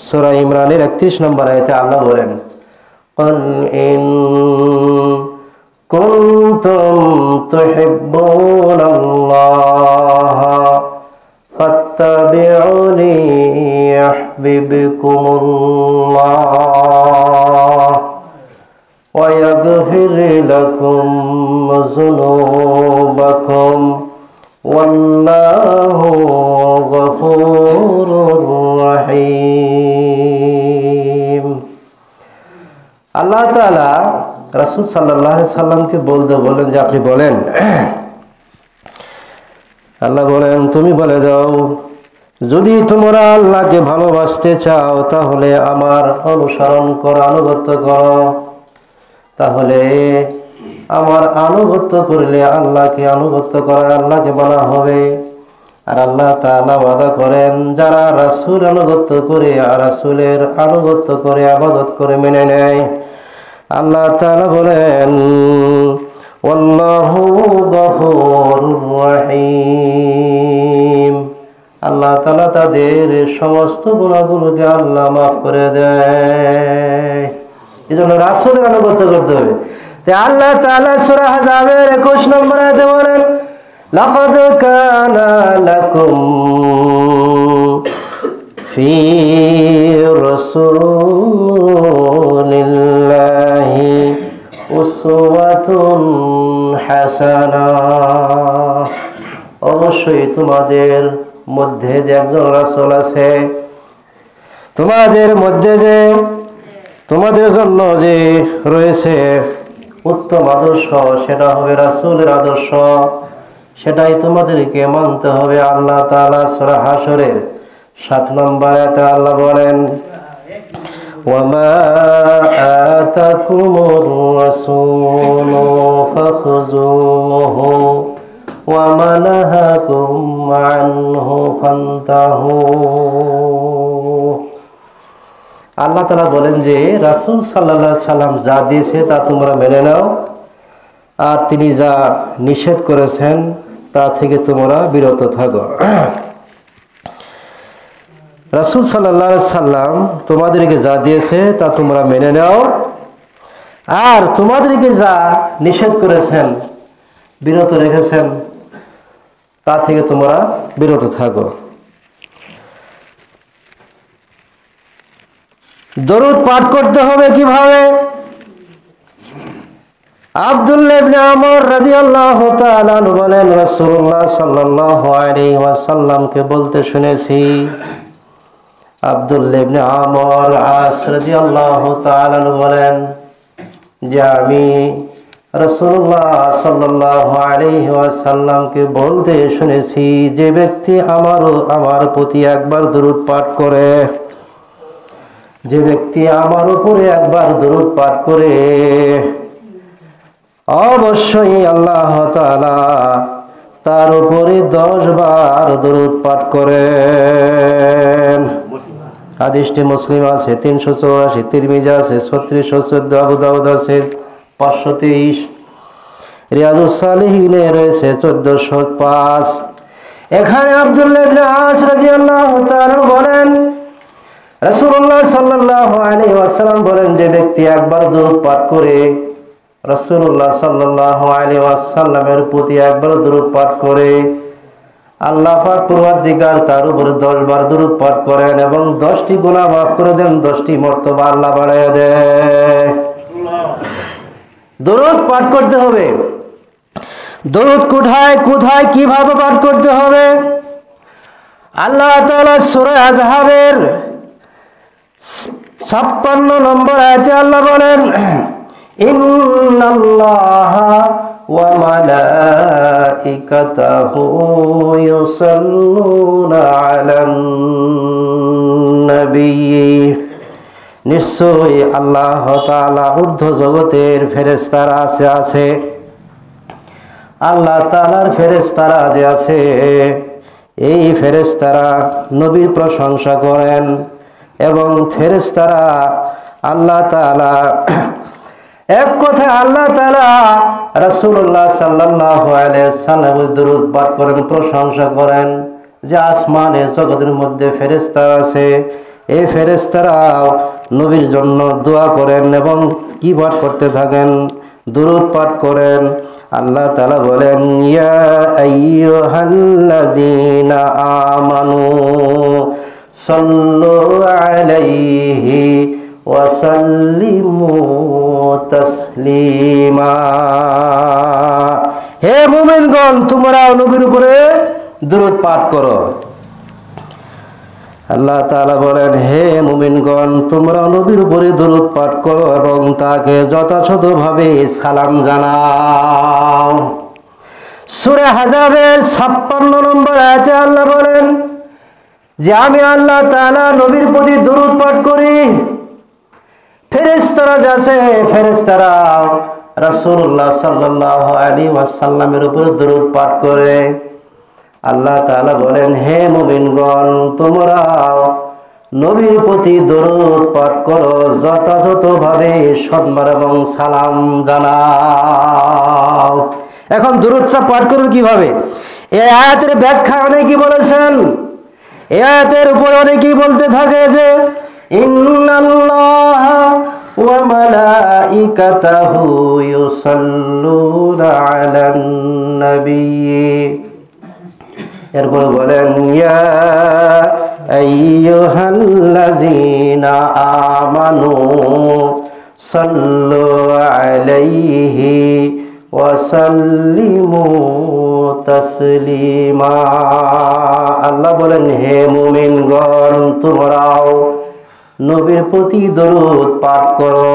সূরা ইমরানের 31 নম্বর আয়াতে আল্লাহ বলেন, কুল ইন কুনতুম তুহিব্বুনাল্লাহ ফাত্তাবিউনি ইউহিব্বুকুমুল্লাহ ওয়া ইয়াগফির লাকুম যুনুবাকুম ওয়াল্লাহু গফুরুর রহিম। আল্লাহ তাআলা রাসূল সাল্লাল্লাহু আলাইহি সাল্লামকে বলেন যে আপনি বলেন, আল্লাহ বলেন তুমি বলে দাও, যদি তোমরা আল্লাহকে ভালোবাসতে চাও তাহলে আমার অনুসরণ করো, আনুগত্য করো। তাহলে আমার আনুগত্য করলে আল্লাহকে আনুগত্য করা, আল্লাহকে মানা হবে। আর আল্লাহ তাআলা ওয়াদা করেন, যারা রাসূল আনুগত্য করে আর রাসূলের আনুগত্য করে ইবাদত করে মেনে নেয়, আল্লাহ তাআলা বলেন আল্লাহু গফুরুর রহিম। আল্লাহ তাআলা তাদের সমস্ত গুনাহগুলোকে আল্লাহ মাফ করে দেয়। এজন্য রাসূলের আনুগত্য করতে হবে। তাই আল্লাহ তাআলা সূরা আহজাবের 21 নম্বর আয়াতে বলেন, লাকাদ কানা লাকুম ফি রাসূলিল্লাহি উসওয়াতুন হাসানাহ। অবশ্যই তোমাদের মধ্যে যে একজন রাসূল আছে, তোমাদের মধ্যে যে তোমাদের জন্য যে রয়েছে উত্তম আদর্শ, সেটা হবে রাসূলের আদর্শ। সেটাই তোমাদেরকে মানতে হবে। আল্লাহ তাআলা সূরা হাশরের 7 নম্বর আয়াতে আল্লাহ বলেন, ওয়ামা আতাকুমুর রাসূলু ফাখুযুহু ওয়ামা নাহাকুম আনহু ফান্তাহু। আল্লাহ তাআলা বলেন যে রাসূল সাল্লাল্লাহু আলাইহি সাল্লাম যা দিয়েছে তা তোমরা মেনে নাও, আর তিনি যা নিষেধ করেছেন তা থেকে তোমরা বিরত থাকো। রাসূল সাল্লাল্লাহু আলাইহি সাল্লাম তোমাদেরকে যা দিয়েছে তা তোমরা মেনে নাও, আর তোমাদেরকে যা নিষেধ করেছেন, বিরত রেখেছেন, তা থেকে তোমরা বিরত থাকো। দরুদ পাঠ করতে হবে কিভাবে? আব্দুল্লাহ ইবনে আমর রাদিয়াল্লাহু তাআলা আনহু বলেন, রাসূলুল্লাহ সাল্লাল্লাহু আলাইহি ওয়াসাল্লামকে বলতে শুনেছি। আব্দুল্লাহ ইবনে আমর আস রাদিয়াল্লাহু তাআলা আনহু বলেন যে আমি রাসূলুল্লাহ সাল্লাল্লাহু আলাইহি ওয়াসাল্লামকে বলতে শুনেছি, যে ব্যক্তি আমার প্রতি একবার দরুদ পাঠ করে, যে ব্যক্তি আমার উপরে একবার দরুদ পাঠ করে, অবশ্যই আল্লাহ তাআলা তার উপরে 10 বার দরুদ পাঠ করেন। হাদিসটি মুসলিম আছে 384, তিরমিজি আছে 3614, আবু দাউদ আছে 523, রিয়াজুস সালিহিনে রয়েছে 1405। এখানে আব্দুল্লাহ ইবনে আস রাদিয়াল্লাহু তাআলা বলেন, রাসূলুল্লাহ সাল্লাল্লাহু আলাইহি ওয়াসাল্লাম বলেন, যে ব্যক্তি একবার দরুদ পাঠ করে, রাসূলুল্লাহ সাল্লাল্লাহু আলাইহি ওয়াসাল্লামের প্রতি একবার দরুদ পাঠ করে, আল্লাহ পাক পরওয়ারদিগার তার উপরে 10 বার দরুদ পাঠ করেন এবং 10টি গুনাহ মাফ করে দেন, 10টি মর্তবা আল্লাহ বাড়ায় দেয়। দরুদ পাঠ করতে হবে। দরুদ কোথায় কিভাবে পাঠ করতে হবে? আল্লাহ তাআলা সূরা আহজাবের 56 নম্বর আয়াতে আল্লাহ বলেন, ইন্নাল্লাহা ওয়া মালাইকাতাহু ইউসাল্লুনা আলান নবী। নিশ্চয়ই আল্লাহ তাআলা ঊর্ধ্ব জগতের ফেরেশতারা আছে, আল্লাহ তাআলার ফেরেশতারা যে আছে, এই ফেরেশতারা নবীর প্রশংসা করেন এবং ফেরেশতারা আল্লাহ তাআলা, এক কথায় আল্লাহ তাআলা রাসূলুল্লাহ সাল্লাল্লাহু আলাইহি ওয়াসাল্লামের দরুদ পাঠ করেন, প্রশংসা করেন যে আসমানের জগতের মধ্যে ফেরেশতা আছে, এই ফেরেশতারাও নবীর জন্য দোয়া করেন এবং কি পাঠ করতে থাকেন, দুরূদ পাঠ করেন। আল্লাহ তাআলা বলেন, ইয়া আইয়ুহাল্লাযীনা আমানু সাল্লু আলাইহি ওয়া সাল্লিমু তাসলিমা। হে মুমিনগণ, তোমরা নবীর উপরে দুরূদ পাঠ করো। আল্লাহ তাআলা বলেন, হে মুমিনগণ, তোমরা নবীর উপরে দরুদ পাঠ করো এবং তাকে যথাযথভাবে সালাম জানাও। সূরা আহজাবের 56 নম্বর আয়াতে আল্লাহ বলেন যে আমি আল্লাহ তাআলা নবীর প্রতি দরুদ পাঠ করি। ফেরেশতারা যাচ্ছে, ফেরেশতারা রাসূলুল্লাহ সাল্লাল্লাহু আলাইহি ওয়াসাল্লামের উপরে দরুদ পাঠ করে। আল্লাহ তাআলা বলেন, হে মুমিনগণ, তোমরাও নবীর প্রতি দরুদ পাঠ করো, যথাযথভাবে সম্মান এবং সালাম জানাও। এখন দরুদটা পাঠ করুন কিভাবে? এই আয়াতের ব্যাখ্যা অনেকেই বলেছেন। এই আয়াতের উপর অনেকেই বলতে থাকে যে ইন্নাল্লাহা ওয়া মালাইকাতাহু ইউসাল্লুনা আলান নাবিয়্যি। এরপরে বলেন, ইয়া আইয়ুহাল্লাযীনা আমানু সাল্লু আলাইহি ওয়া সাল্লিমু তাসলিমা। আল্লাহ বলেন, হে মুমিনগণ, তোমরাও নবীর প্রতি দরুদ পাঠ করো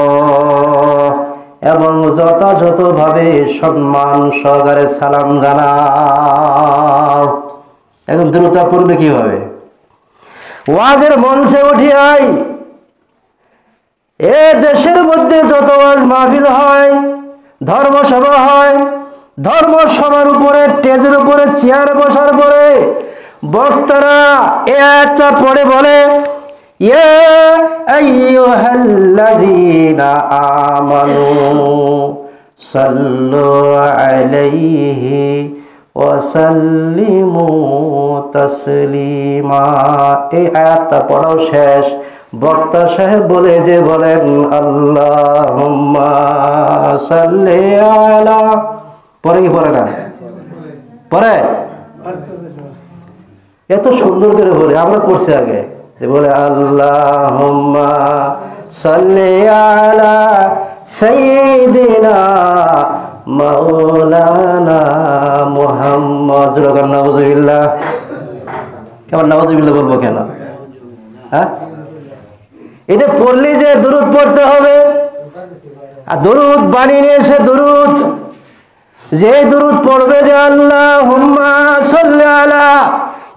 এবং যথাযথভাবে সম্মান সহকারে সালাম জানাও। এখন দরুদটা পড়বে কিভাবে? ওয়াজের মঞ্চে উঠিয়াই এ দেশের মধ্যে যত ওয়াজ মাহফিল হয়, ধর্মসভা হয়, ধর্মসভার উপরে স্টেজের উপরে চেয়ারে বসার পরে বক্তারা এ আয়াতটা পড়ে বলে, ইয়া আইয়ুহাল্লাযীনা আমানু সাল্লু আলাইহি ওয়া সাল্লিমু তাসলিমা। এই আয়াতটা পড়াও শেষ, বক্তা সাহেব বলেন আল্লাহুম্মা সাল্লি আলা। পরে কি পড়ে না? পরে এত সুন্দর করে বলে, আমরা পড়ছি আগে, বলে আল্লাহুম্মা সাল্লি আলা সাইয়্যিদিনা মাওলানা মুহাম্মদ। নাউযুবিল্লাহ। কেমন নাউযুবিল্লাহ বলবো কেন? হ্যাঁ, এটা পড়লি যে দরুদ পড়তে হবে। আর দরুদ বানিয়ে নিয়েছে, দরুদ যে দরুদ পড়বে যে আল্লাহুম্মা সাল্লি আলা,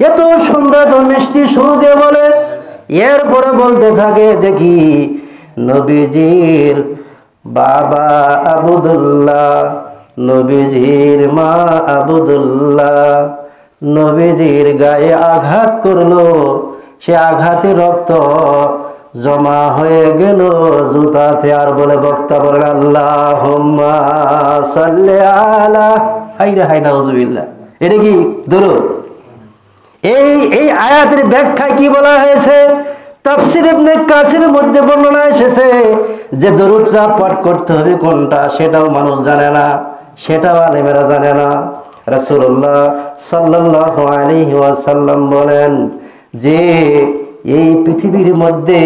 এত সুন্দর এত মিষ্টি সুর দিয়ে বলে, এরপরে বলতে থাকে যে কি নবীজির বাবা আবদুল্লাহ, নবীজির মা আবদুল্লাহ, নবীজির গায়ে আঘাত করলো, সে আঘাতে রক্ত জমা হয়ে গেল জুতাতে। আর বলে বক্তা বলেন আল্লাহুম্মা সাল্লি আলা। হাই নাউযুবিল্লাহ। এটা কি দরুদ? এই আয়াতের ব্যাখ্যায় কি বলা হয়েছে? তাফসীর ইবনে কাসিরের মধ্যে বর্ণনা এসেছে যে দরুদটা পাঠ করতে হবে কোনটা সেটাও মানুষ জানে না, সেটাও আলেমেরা জানে না। রাসূলুল্লাহ সাল্লাল্লাহু আলাইহি ওয়াসাল্লাম বলেন যে এই পৃথিবীর মধ্যে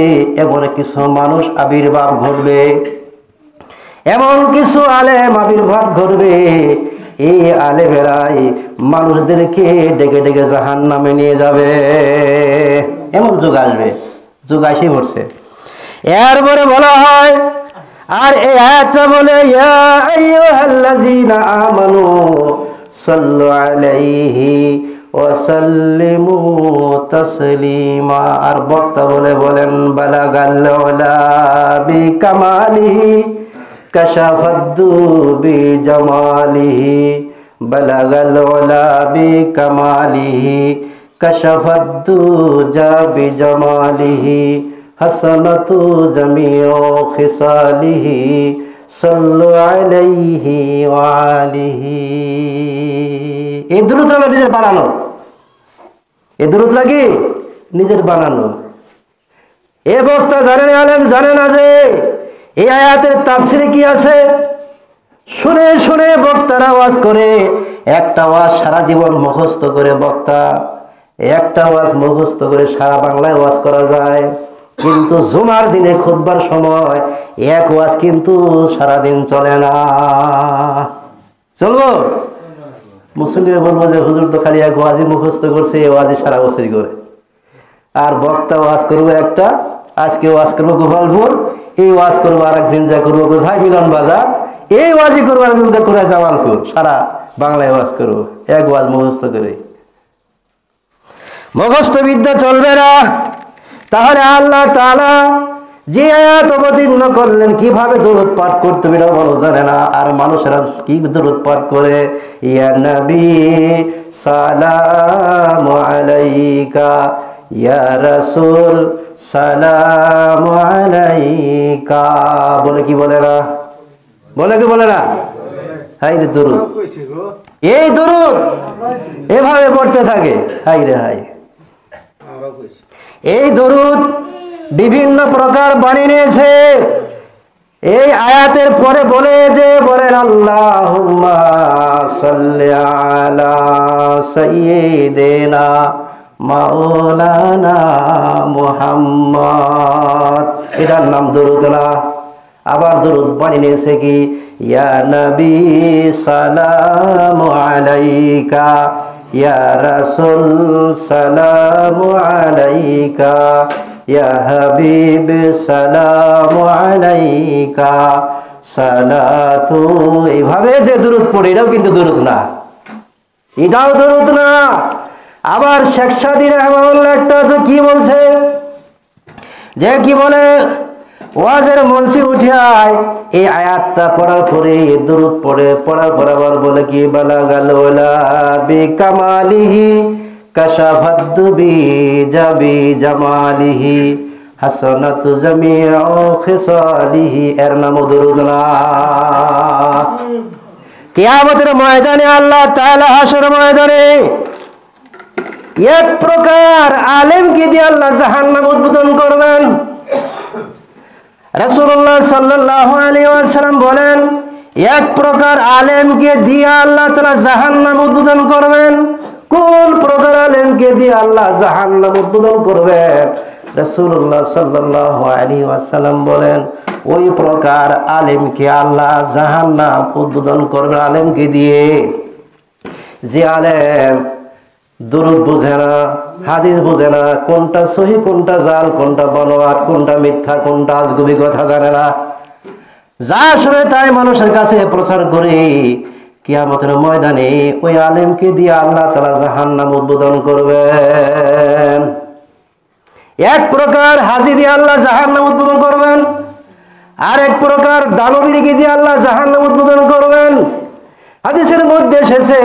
এমন কিছু মানুষ আবির্ভাব ঘটবে, এমন কিছু আলেম আবির্ভাব ঘটবে, এই আলেমেরাই মানুষদেরকে ডেকে ডেকে জাহান্নামে নিয়ে যাবে। এমন যুগ আসবে, যুগ আসে পড়ছে। এরপরে বলা হয়, আর এই আয়াতটা বলে ইয়া আইয়ুহাল্লাযীনা আমানু সাল্লু আলাইহি ওয়া সাল্লিমু তাসলিমা। আর বক্তা বলেন বালাগাল উলা বিকামালিহি কাশাফাদ্দু বিজামালিহি, বালাগাল উলা বিকামালিহি কাশাফাদ্দু জা বিজামালিহি, হাসানাতু জামিউ খিসালিহি সাল্লু আলাইহি ওয়া আলিহি। এই দরুদটা নিজের বানানো, এই দরুদটা কি নিজের বানানো। এ বক্তা জানে না, আলেম জানে না যে এই আয়াতের তাফসিরে কি আছে। শুনে শুনে বক্তারা ওয়াজ করে, একটা ওয়াজ সারা জীবন মুখস্থ করে বক্তা, একটা ওয়াজ মুখস্থ করে সারা বাংলায় ওয়াজ করা যায়, কিন্তু জুমার দিনে খুতবার সময় এক ওয়াজ কিন্তু সারাদিন চলে না। চলবো? মুসলিমরা বলবো যে হুজুর তো খালি এক ওয়াজই মুখস্থ করছে, এই ওয়াজই সারা বছরই করে। আর বক্তা ওয়াজ করবো একটা, আজকে ওয়াজ করবো গোপালপুর, এই ওয়াজ করবো আর একদিন যা করবো কোথায় মিলন বাজার, এই ওয়াজই করবো আর একদিন যা করে জামালপুর, সারা বাংলায় ওয়াজ করবো এক ওয়াজ মুখস্থ করে। মুখস্থ বিদ্যা চলবে না। তাহলে আল্লাহ তাআলা যে আয়াত অবতীর্ণ করলেন কিভাবে দরুদ পাঠ করতে হবে এটা বলো জানে না, আর মানুষেরা কি দরুদ পাঠ করে, ইয়া নবী সালামু আলাইকা, ইয়া রাসূল সালামু আলাইকা বলে কি বলে না? বলে কি বলে না? হাই রে দরুদ, এই দরুদ এভাবে পড়তে থাকে। হাই রে হাই, এই দরুদ বিভিন্ন প্রকার বানিয়ে নিয়েছে। এই আয়াতের পরে বলে যে বলেন আল্লাহুম্মা সাল্লি আলা সাইয়্যিদিনা মাওলানা মুহাম্মদ, এটার নাম দরুদ না। আবার দরুদ বানিয়ে নিয়েছে কি, ইয়া নবী সালামু আলাইকা, ইয়া রাসূল সালামু আলাইকা, ইয়া হাবিব সালামু আলাইকা সালাতু। এইভাবে যে দরুদ পড়ে এটাও কিন্তু দরুদ না, এটাও দরুদ না। আবার শেখ সাদী রাহমাহুল্লাহ একটা তো কি বলছে, যে কি বলে ওয়াজের মঞ্চে উঠায় এই আয়াতটা পড়ার পরে দরুদ পড়ার পর আবার বলে কি, বালাগাল ওয়ালা বিকামালিহি কাশাফাত বিজাবি জামালিহি হাসানাতু জামিউ খিসালিহি, এর নাম দরুদ না। কিয়ামতের ময়দানে আল্লাহ তাআলা হাসর ময়দানে এক প্রকার আলেমকে দিয়ে আল্লাহ জাহান্নাম উদ্বোধন করবেন। রাসূলুল্লাহ সাল্লাল্লাহু আলাইহি ওয়াসাল্লাম বলেন, এক প্রকার আলেমকে দিয়ে আল্লাহ তাআলা জাহান্নাম উদ্বোধন করবেন। কোন প্রকার আলেমকে দিয়ে আল্লাহ জাহান্নাম উদ্বোধন করবেন? রাসূলুল্লাহ সাল্লাল্লাহু আলাইহি ওয়াসাল্লাম বলেন, ওই প্রকার আলেমকে আল্লাহ জাহান্নাম উদ্বোধন করবেন আলেমকে দিয়ে যে আলেম দরুদ বুঝে না, হাদিস বুঝে না, কোনটা সহি কোনটা জাল, কোনটা বনওয়াট, কোনটা মিথ্যা, কোনটা আজগুবি কথা জানে না, যা শুনে তাই মানুষের কাছে প্রচার করে, কিয়ামতের ময়দানে ওই আলেমকে দিয়ে আল্লাহ তাআলা জাহান্নাম উদ্বোধন করবেন। এক প্রকার হাজি দিয়ে আল্লাহ জাহান্নাম উদ্বোধন করবেন, আর এক প্রকার দানবীরকে দিয়ে আল্লাহ জাহান্নাম উদ্বোধন করবেন। হাদিসের মধ্যে এসেছে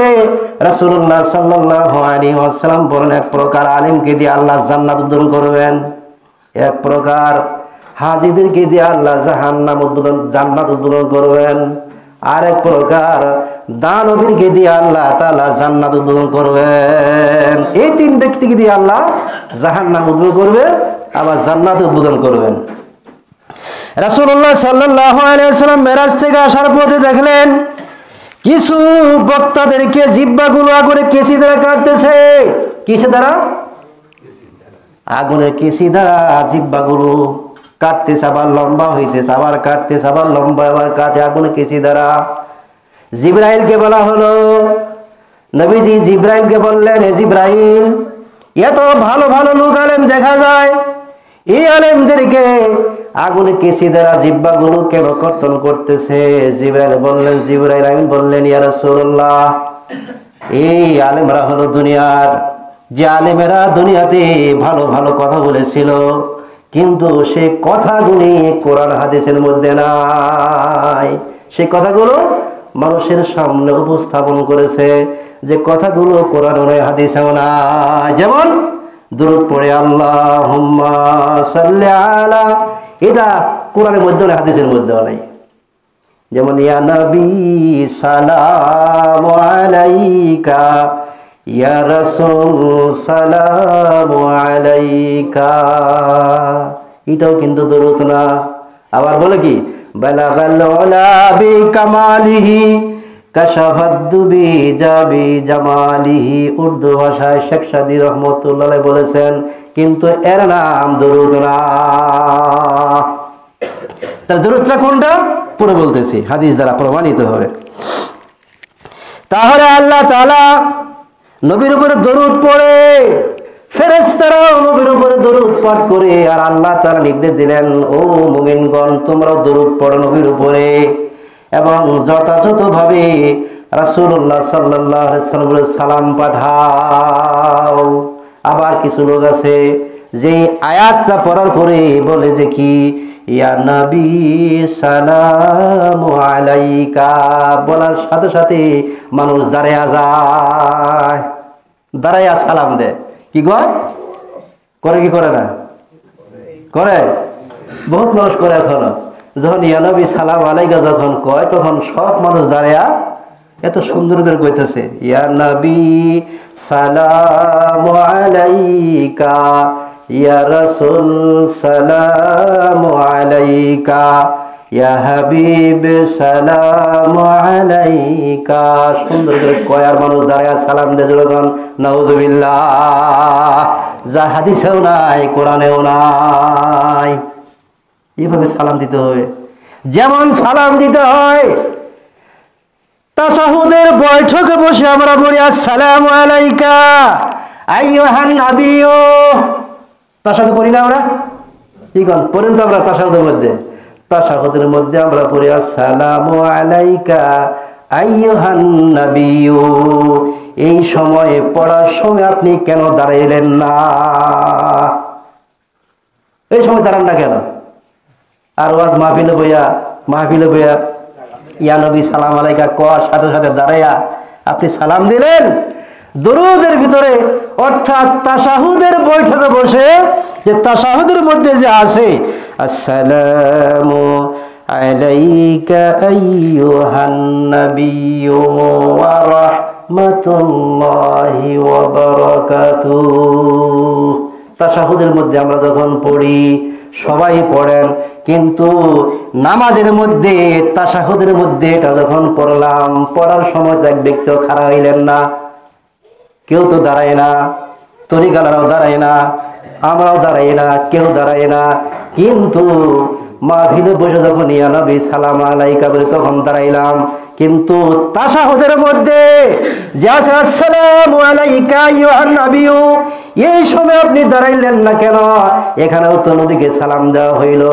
রাসূলুল্লাহ সাল্লাল্লাহু আলাইহি ওয়াসাল্লাম বলেন, এক প্রকার আলেমকে দিয়ে আল্লাহ জান্নাত উদ্বোধন করবেন, এক প্রকার হাজিদেরকে দিয়ে আল্লাহ জান্নাত উদ্বোধন করবেন, আর এক প্রকার দানবীরকে দিয়ে আল্লাহ তাআলা জান্নাত উদ্বোধন করবেন। এই তিন ব্যক্তিকে দিয়ে আল্লাহ জাহান্নাম উদ্বোধন করবে, আবার জান্নাত উদ্বোধন করবেন। রাসূলুল্লাহ সাল্লাল্লাহু আলাইহি ওয়াসাল্লাম মেরাজ থেকে আসার পথে দেখলেন কিছু বক্তাদেরকে জিহ্বাগুলো আগুনে কেসি দ্বারা কাটতেছে। কিসে দ্বারা? আগুনের কেসি দ্বারা জিহ্বাগুলো কাটতেছে, আবার লম্বা হইতেছে, আবার কাটতেছে, আবার লম্বা, আবার কাটে আগুনে কেসি দ্বারা। জিবরাইলকে বলা হলো, নবীজি জিবরাইলকে বললেন, হে জিবরাইল, এত ভালো ভালো লোক আলেম দেখা যায়, এই আলেমদেরকে আগুনে কেসি দ্বারা জিহ্বাগুলো কেন কর্তন করতেছে? জিবরাইল আমিন বললেন, ইয়া রাসূলুল্লাহ, এই আলেমরা হলো দুনিয়ার যে আলেমেরা দুনিয়াতে ভালো ভালো কথা বলেছিল, কিন্তু সেই কথাগুলি কোরআন হাদিসের মধ্যে নাই। সেই কথাগুলো মানুষের সামনে উপস্থাপন করেছে, যে কথাগুলো কোরআন হাদিসেও নাই। যেমন দরুদ পড়ে আল্লাহুম্মা সাল্লি আলা, এটা কোরআনের মধ্যেও নাই, হাদিসের মধ্যেও নাই। যেমন ইয়া নবী সালামু আলাইকা, ইয়া রাসূল সালামু আলাইকা, এটাও কিন্তু দরুদ না। আবার বলে কি বালাগাল উলা বিকামালিহি কাশাফাদ দুবি জাবি জামালিহি। উর্দু ভাষায় শেখ সাদী রহমতুল্লাহ আলাইহি বলেছেন, কিন্তু এর নাম দরুদ না। তাহলে দরুদটা কোনটা পুরো বলতেছি, হাদিস দ্বারা প্রমাণিত হবে। তাহলে আল্লাহ তাআলা নবীর উপরে দরুদ পড়ে, ফেরেশতারাও নবীর উপরে দরুদ পাঠ করে। আর আল্লাহ তাআলা নির্দেশ দিলেন, ও মুমিনগণ তোমরাও দরুদ পড়ো নবীর উপরে, এবং যথাযথভাবে রাসূলুল্লাহ সাল্লাল্লাহু আলাইহি ওয়াসাল্লামের সালাম পাঠাও। আবার কিছু লোক আছে যে আয়াতটা পড়ার পরে বলে যে কি ইয়া নবী সালামু আলাইকা, বলার সাথে সাথে মানুষ দাঁড়ায়া যায়, দাঁড়াইয়া সালাম দেয়। কি করে কি করে না করে? বহুত মানুষ করে এখনো। যখন ইয়া নবী সালাম আলাইকা যখন কয়, তখন সব মানুষ দাঁড়ায়া এত সুন্দর করে কইতেছে, ইয়া নবী সালামু আলাইকা, ইয়া রাসূল সালামু আলাইকা, ইয়া হাবিব সালামু আলাইকা। সুন্দর করে কয় আর মানুষ দাঁড়ায় সালাম দেয় যখন। নাউযুবিল্লাহ। যা হাদিসেও নাই, কোরআনেও নাই। এইভাবে সালাম দিতে হবে। যেমন সালাম দিতে হয় তাশাহুদের বৈঠকে বসে আমরা বলি আসসালামু আলাইকা আইয়ুহান নাবিয়্যু। তাশাহুদ পড়ি না আমরা? কি কোন পড়েন তো আমরা তাশাহুদের মধ্যে? তাশাহুদের মধ্যে আমরা পড়ি আসসালামু আলাইকা আইয়ুহান নাবিয়্যু। এই সময়ে পড়ার সময় আপনি কেন দাঁড়াইলেন না? এই সময় দাঁড়ান না কেন? আর ওয়াজ মাহফিলে বইয়া ইয়া নবী সালাম আলাইকা কওয়ার সাথে সাথে দাঁড়াইয়া আপনি সালাম দিলেন দরুদের ভিতরে, অর্থাৎ তাশাহুদের বৈঠকে বসে, যে তাশাহুদের মধ্যে যে আছে আসসালামু আলাইকা আইয়ুহান নাবিয়্যু ওয়া রাহমাতুল্লাহি ওয়া বারাকাতুহু। তাশাহুদের মধ্যে আমরা যখন পড়ি, সবাই পড়েন, কিন্তু নামাজের মধ্যে তাশাহুদের মধ্যে এটা যখন পড়লাম, পড়ার সময় এক ব্যক্তিও খাড়া হইলেন না, কেউ তো দাঁড়ায় না, তরিকালারাও দাঁড়ায় না, আমরাও দাঁড়াই না, কেউ দাঁড়ায় না। কিন্তু মাহফিলে বসে যখন ইয়া নবী সালাম আলাইকা বলে তখন দাঁড়াইলাম। কিন্তু তাশাহুদের মধ্যে যে আছে আসসালামু আলাইকা আইয়ুহান নাবিয়্যু, এই সময় আপনি দাঁড়াইলেন না কেন? এখানেও তো নবীকে সালাম দেওয়া হইল,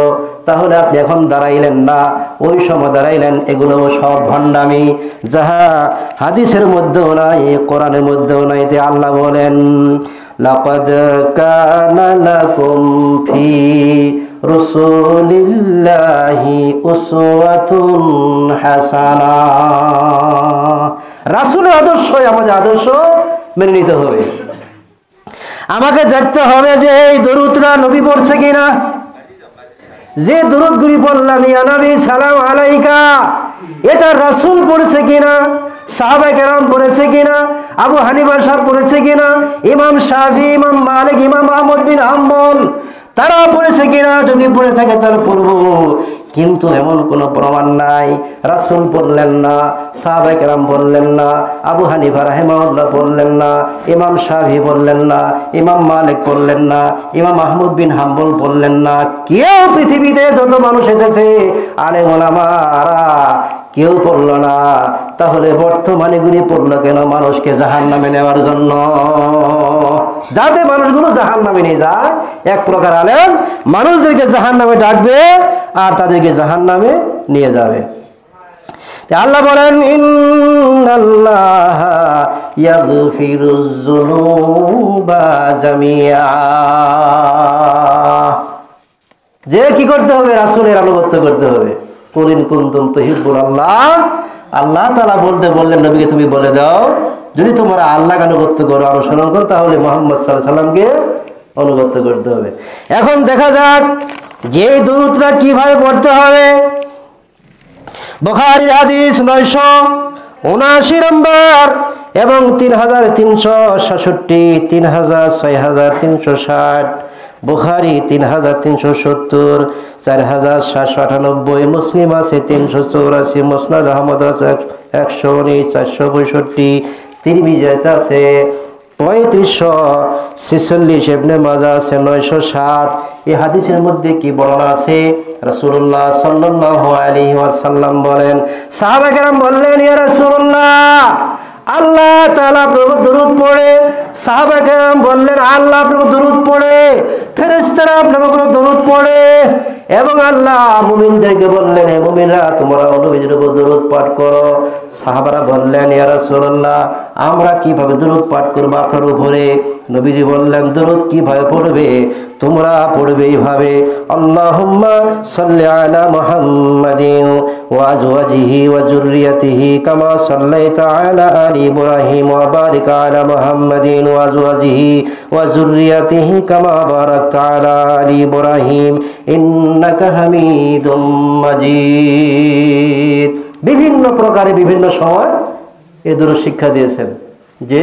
তাহলে আপনি এখন দাঁড়াইলেন না, ওই সময় দাঁড়াইলেন। এগুলো সব ভণ্ডামি, যাহা হাদিসের মধ্যেও নাই, কোরআনের মধ্যেও নাই। তে আল্লাহ বলেন, লাকাদ কানা লাকুম ফি রাসূলিল্লাহি উসওয়াতুন হাসানাহ। রাসূলের আদর্শই আমাদের আদর্শ, মেনে নিতে হবে। আমাকে দেখতে হবে যে এই দরুদটা নবী পড়ছে কিনা। যে দরুদগুলি পড়লাম ইয়া নবী সালাম আলাইকা, এটা রাসূল পড়ছে কিনা, সাহাবায়ে কেরাম পড়েছে কিনা, আবু হানিফা সাহেব পড়েছে কিনা, ইমাম শাফি, ইমাম মালিক, ইমাম আহমদ বিন হাম্বল তারা পড়েছে কিনা। যদি পড়ে থাকে তাহলে পড়বো, কিন্তু এমন কোনো প্রমাণ নাই। রাসূল পড়লেন না, সাহাবায়ে কেরাম পড়লেন না, আবু হানিফা রাহিমাহুল্লাহ পড়লেন না, ইমাম শাফি পড়লেন না, ইমাম মালিক পড়লেন না, ইমাম আহমদ বিন হাম্বল পড়লেন না। কেউ পৃথিবীতে যত মানুষ এসেছে আলেম ওলামারা কেউ পড়লো না। তাহলে বর্তমানে গুলি পড়লো কেন? মানুষকে জাহান্নামে নেওয়ার জন্য, যাতে মানুষগুলো জাহান্নামে নিয়ে যায়। এক প্রকার আলেম মানুষদেরকে জাহান্নামে ডাকবে আর তাদেরকে জাহান্নামে নিয়ে যাবে। আল্লাহ বলেন, ইন্নাল্লাহা ইয়াগফিরুয যুনুবা জামিআ। যে কি করতে হবে? রাসূলের আনুগত্য করতে হবে। কুল ইন কুনতুম তুহিব্বুনাল্লাহ, আল্লাহ তাআলা বলতে বললেন নবীকে তুমি বলে দাও, যদি তোমরা আল্লাহকে আনুগত্য করো, অনুসরণ করো, তাহলে মুহাম্মদ সাল্লাল্লাহু আলাইহি সাল্লামকে অনুগত্য করতে হবে। এখন দেখা যাক যে দরুদটা কিভাবে পড়তে হবে। বুখারীর হাদিস 979 নম্বর এবং 3366, 3000, 6360, বুখারী 3370, 4798, মুসলিম আছে 384, মুসনাদ আহমদ আছে 119, 465, তিরমিজি আছে 3546, ইবনে মাজাহ আছে 907। এই হাদিসের মধ্যে কি বর্ণনা আছে? রাসূলুল্লাহ সাল্লাল্লাহু আলাইহি ওয়াসাল্লাম বলেন, সাহাবা কেরাম বললেন, ইয়া রাসূলুল্লাহ, আল্লাহ তাআলা প্রভু দরুদ পড়ে। সাহাবা কেরাম বললেন, আল্লাহ প্রভু দরুদ পড়ে, ফেরেশতারা আপনার উপর দরুদ পড়ে। এবং আল্লাহ মুমিনদেরকে বললেন, হে মুমিনরা, তোমরা নবীজির উপর দরুদ পাঠ করো। সাহাবারা বললেন, ইয়া রাসূলুল্লাহ, আমরা কিভাবে দরুদ পাঠ করব আপনার উপরে? নবীজি বললেন, দরুদ কিভাবে পড়বে? তোমরা পড়বে এইভাবে, আল্লাহুম্মা সাল্লি আলা মুহাম্মাদিন ওয়া আজওয়াজিহি ওয়া যুররিয়াতিহি কামা সাল্লাইতা আলা আলি ইব্রাহিম ওয়া বারিক আলা মুহাম্মাদিন ওয়া আজওয়াজিহি ওয়া যুররিয়াতিহি কামা বারাকতা আলা আলি ইব্রাহিম ইন্নাকা হামিদুম মাজিদ। বিভিন্ন প্রকারে বিভিন্ন সময় এই দরুদ শিক্ষা দিয়েছেন যে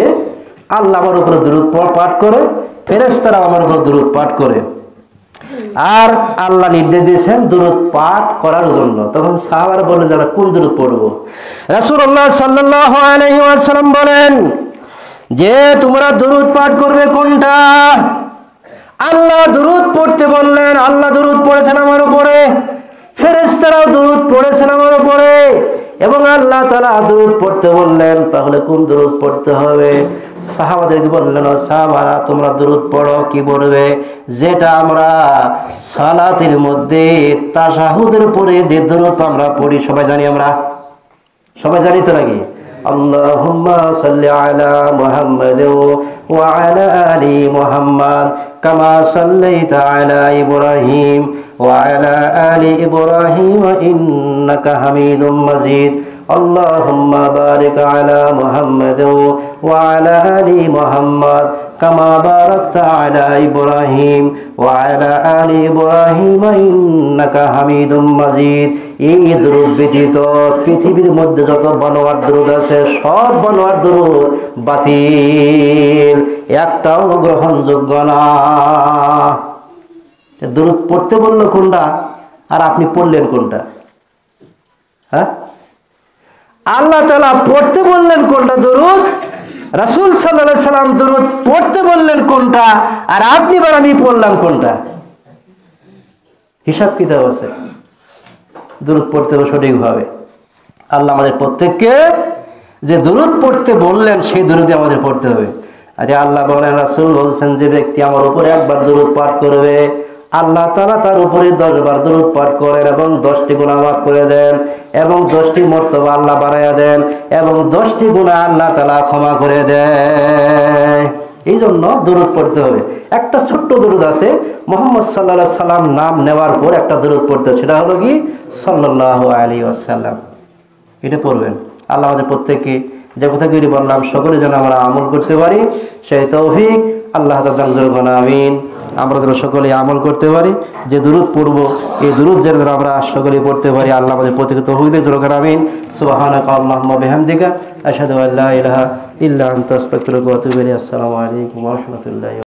আল্লাহ আমার উপরে দরুদ পাঠ করে, ফেরেশতারা আমার উপরে দরুদ পাঠ করে। আর আল্লাহ নির্দেশ দিয়েছেন দরুদ পাঠ করার জন্য। তখন সাহাবারা বললেন, যারা কোন দরুদ পড়বো? রাসূলুল্লাহ সাল্লাল্লাহু আলাইহি ওয়াসাল্লাম বলেন যে তোমরা দরুদ পাঠ করবে কোনটা? আল্লাহ দরুদ পড়তে বললেন, আল্লাহ দরুদ পড়েছেন আমার উপরে, ফেরেশতারাও দরুদ পড়েছেন আমার উপরে, এবং আল্লাহ তাআলা দরুদ পড়তে বললেন। তাহলে কোন দরুদ পড়তে হবে? সাহাবাদেরকে বললেন, ও সাহাবারা, তোমরা দরুদ পড়ো। কি পড়বে? যেটা আমরা সালাতের মধ্যে তাশাহুদের পরে যে দরুদ আমরা পড়ি, সবাই জানি, আমরা সবাই জানি তো নাকি? আল্লাহুম্মা সাল্লি আলা মুহাম্মাদ ওয়া আলা আলি মুহাম্মাদ কামা সাল্লাইতা আলা ইব্রাহিম ওয়া আলা আলি ইব্রাহিম ইন্নাকা হামিদুম মাজিদ। আল্লাহুম্মা বারিক আলা মুহাম্মাদ ওয়া আলা আলি মুহাম্মাদ কামা বারাকতা আলা ইব্রাহিম ওয়া আলা আলি ইব্রাহিম ইন্নাকা হামিদুম মাজিদ। এই দরুদ ব্যতীত পৃথিবীর মধ্যে যত বনোয়ার দরুদ আছে, সব বনোয়ার দরুদ বাতিল, একটাও গ্রহণযোগ্য না। দরুদ পড়তে বললো কোনটা, আর আপনি পড়লেন কোনটা? হ্যাঁ, আল্লাহ তাআলা পড়তে বললেন কোনটা দরুদ, রাসূল সাল্লাল্লাহু আলাইহি সাল্লাম দরুদ পড়তে বললেন কোনটা, আর আপনি বা আমি পড়লাম কোনটা? হিসাব কিতাব আছে। দরুদ পড়তে হবে সঠিকভাবে। আল্লাহ আমাদের প্রত্যেককে যে দরুদ পড়তে বললেন, সেই দরুদই আমাদের পড়তে হবে। আজ আল্লাহ বলেন, রাসূল বলছেন, যে ব্যক্তি আমার উপরে একবার দরুদ পাঠ করবে, আল্লাহ তাআলা তার উপরে 10 বার দরুদ পাঠ করেন এবং 10টি গুনাহ মাফ করে দেন, এবং 10টি মর্তবা আল্লাহ বাড়াইয়া দেন, এবং 10টি গুনাহ আল্লাহ তাআলা ক্ষমা করে দেয়। এই জন্য দরুদ পড়তে হবে। একটা ছোট্ট দরুদ আছে, মুহাম্মদ সাল্লাল্লাহু আলাইহি সাল্লাম নাম নেওয়ার পর একটা দরুদ পড়তে হবে, সেটা হলো কি? সাল্লাল্লাহু আলাইহি ওয়াসাল্লাম। এটা পড়বেন। আল্লাহ আমাদের প্রত্যেককে যে কথাগুলি বললাম, সকলে যেন আমরা আমল করতে পারি, সেই তৌফিক আল্লাহ তাআলা দান করুন। আমিন। আমরা যেন সকলে আমল করতে পারি, যে দুরূদ পড়বো, এই দুরূদ যেন আমরা সকলে পড়তে পারি। আল্লাহ আমাদের প্রত্যেককে তৌফিক দিন। আমিন। সুবহানাকা আল্লাহুম্মা বিহামদিকা আশহাদু আল্লা ইলাহা ইল্লা আনতা আস্তাগফিরুকা ওয়া আতুবু ইলাইক। আসসালামু আলাইকুম ওয়া রাহমাতুল্লাহি।